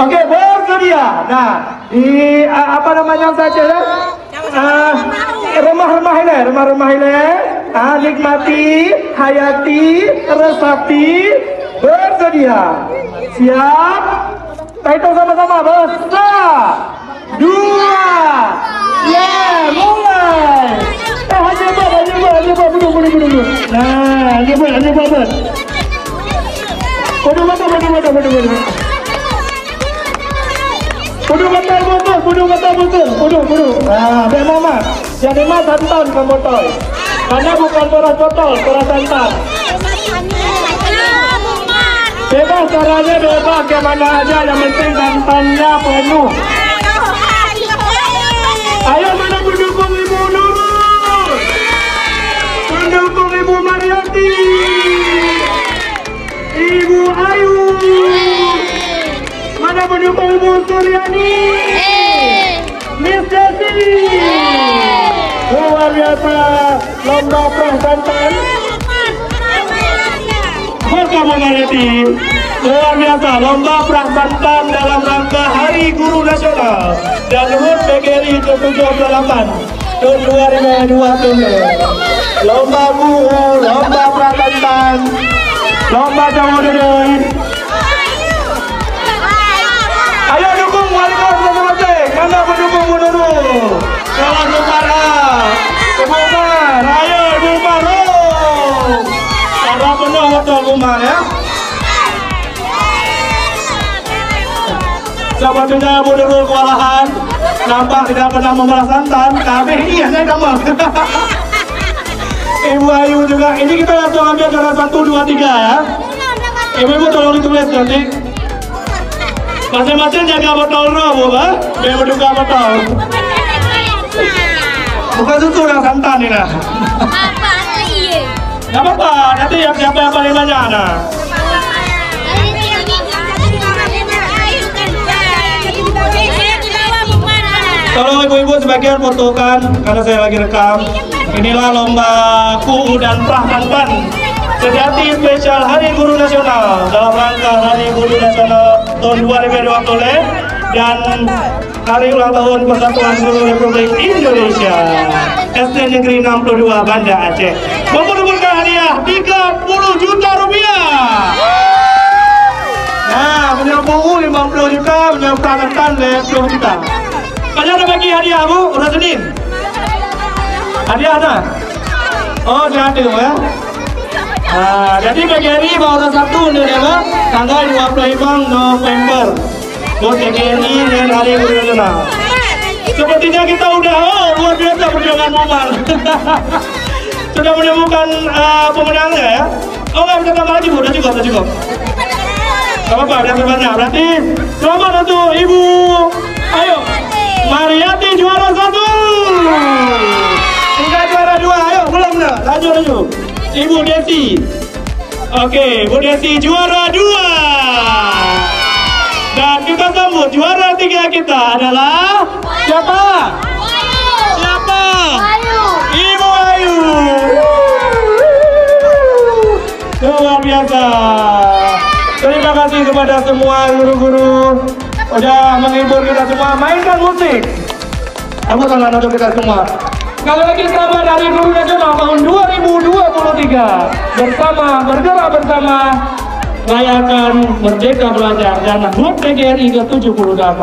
Oke, bersedia. Nah, di apa namanya saja ya? Remah-remah ini. Nikmati, hayati, resapi, bersedia. Siap? Kita sama-sama besar. 2, ya mulai. Hanya buat, dulu. Nah, hanya buat. Bodoh. Nah, biar mama. Jadi mah santan ke botol. Karena bukan beras botol, beras santan. Bebas caranya bebas, kemana aja, yang penting santannya penuh. Ayo mana pendukung Ibu Nurul? Pendukung Ibu Mariati, Ibu Ayu. Mana pendukung Ibu Suryani? Miss Desi. Luar biasa, lomba perah santan. Kamu Mariati, luar biasa, lomba perah santan dalam rangka Hari Guru Nasional dan HUT PGRI ke-78 tahun 2020. Lomba guru, lomba perah santan, lomba jamu dedeng. Ayo dukung wali kelas masing-masing. Mana pendukung Bu Nurul? Kelas Umara, Ibu Umar, ayo Ibu Umar. Ada penuh betul Bu Umar ya. Sepertinya Bu Nurul kewalahan, nampak tidak pernah membalas santan, tapi iya saya kamu. Ibu Ayu juga. Ini kita langsung ambil cara 1, 2, 3 ya. Ibu tolong ditulis nanti. Masing-masing jaga botol Bu, biar berduka botol. Bukan susu yang santan ini lah. Gak apa-apa, nanti siapa yang paling banyak nah. Tolong ibu-ibu sebagian fotokan karena saya lagi rekam. Inilah lomba KUU dan perah santan sejati spesial Hari Guru Nasional dalam rangka Hari Guru Nasional tahun 2020 dan Hari Ulang Tahun Persatuan Guru Republik Indonesia SD Negeri 62 Banda Aceh. Memperebutkan hadiah 30 juta rupiah. Nah, menyerap buku 50 juta, menyerap perah santan 10 juta. Banyak ada bagi hadiah Bu, udah Senin. Hadiah ada? Oh, jangan ya. Nah, jadi PGRI baru satu nih ya, tanggal 25 November. Buat PGRI dan Hari Guru Nasional. Sepertinya kita udah luar biasa perjuangan Umar. Sudah menemukan pemenangnya ya. Oh nggak bisa tambah lagi Bu, udah cukup. Gak apa-apa, udah banyak. Berarti selamat untuk Ibu. Ayo. Mariati juara 1. Tiga juara 2, ayo belum dah, laju. Ibu Desi. Oke, Bu Desi juara 2. Dan kita sambut juara 3 kita adalah siapa? Siapa? Ibu Ayu. Luar biasa. Terima kasih kepada semua guru-guru udah menghibur kita semua. Mainkan musik. Aku tangan untuk kita semua. Sekali lagi selamat Hari Guru Nasional tahun 2023. Bergerak bersama rayakan Merdeka Belajar dan HUT PGRI ke-78.